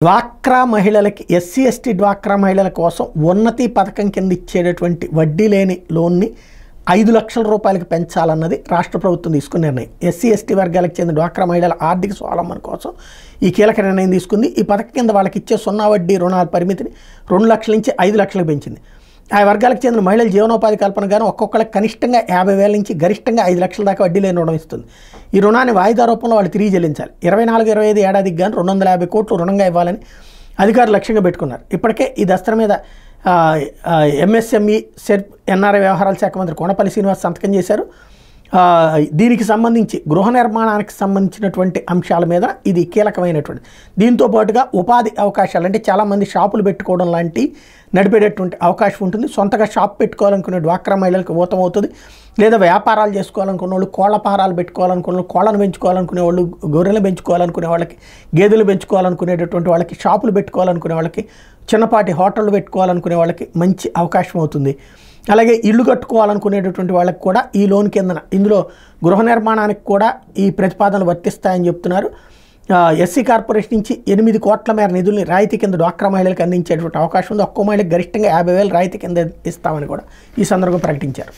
డ్వాక్రా మహిళలకి SC ST డ్వాక్రా మహిళల కోసం ఉన్నతి పథకం కింద ఇచ్చేటటువంటి వడ్డీ లేని లోన్ని 5 లక్షల రూపాయలకు పెంచాలన్నది రాష్ట్ర ప్రభుత్వం తీసుకున్న నిర్ణయం. ఎస్సీ ఎస్టీ వర్గాలకు చెందిన డ్వాక్రా మహిళల ఆర్థిక స్వావలంబన కోసం ఈ కీలక నిర్ణయం తీసుకుంది. ఈ పథకం కింద వాళ్ళకి ఇచ్చే సున్నా వడ్డీ రుణాల పరిమితిని 2 లక్షల నుంచి 5 లక్షలకు పెంచింది. ఆ వర్గాలకు చెందిన మహిళల జీవనోపాధి కల్పన గాను ఒక్కొక్కరికి కనిష్టంగా 50,000 నుంచి గరిష్టంగా 5 లక్షల దాకా వడ్డీ లేని రుణం ఇస్తుంది. ఈ రుణాన్ని వాయిదా రూపంలో వాళ్ళు తిరిగి చెల్లించాలి. 24-25 ఏడాదికి గాను 250 కోట్లు రుణంగా ఇవ్వాలని అధికారులు లక్ష్యంగా పెట్టుకున్నారు. ఇప్పటికే ఈ దస్తర మీద ఎంఎస్ఎంఈ సెర్ప్ ఎన్ఆర్ఐ వ్యవహారాల శాఖ మంత్రి కోనపల్లి శ్రీనివాస్ సంతకం చేశారు. దీనికి సంబంధించి గృహ నిర్మాణానికి సంబంధించినటువంటి అంశాల మీద ఇది కీలకమైనటువంటి. దీంతో పాటుగా ఉపాధి అవకాశాలు అంటే చాలామంది షాపులు పెట్టుకోవడం లాంటి నడిపేటటువంటి అవకాశం ఉంటుంది. సొంతగా షాప్ పెట్టుకోవాలనుకునే డ్వాక్రా మహిళలకు ఊతమవుతుంది. లేదా వ్యాపారాలు చేసుకోవాలనుకున్న వాళ్ళు, కోళ్ల పారాలు పెట్టుకోవాలనుకున్న వాళ్ళు, కోళ్లను పెంచుకోవాలనుకునే వాళ్ళు, గొర్రెలు పెంచుకోవాలనుకునే వాళ్ళకి, గేదెలు పెంచుకోవాలనుకునేటటువంటి వాళ్ళకి, షాపులు పెట్టుకోవాలనుకునే వాళ్ళకి, చిన్నపాటి హోటళ్ళు పెట్టుకోవాలనుకునే వాళ్ళకి మంచి అవకాశం అవుతుంది. అలాగే ఇల్లు కట్టుకోవాలనుకునేటటువంటి వాళ్ళకి కూడా ఈ లోన్ కిందన ఇందులో గృహ నిర్మాణానికి కూడా ఈ ప్రతిపాదనలు వర్తిస్తాయని చెప్తున్నారు. ఎస్సీ కార్పొరేషన్ నుంచి 8 కోట్ల మేర నిధుల్ని రాయితీ కింద డ్వాక్రా మహిళలకు అందించేటువంటి అవకాశం ఉంది. ఒక్కో మహిళకి గరిష్టంగా 50,000 రాయితీ కింద ఇస్తామని కూడా ఈ సందర్భంగా ప్రకటించారు.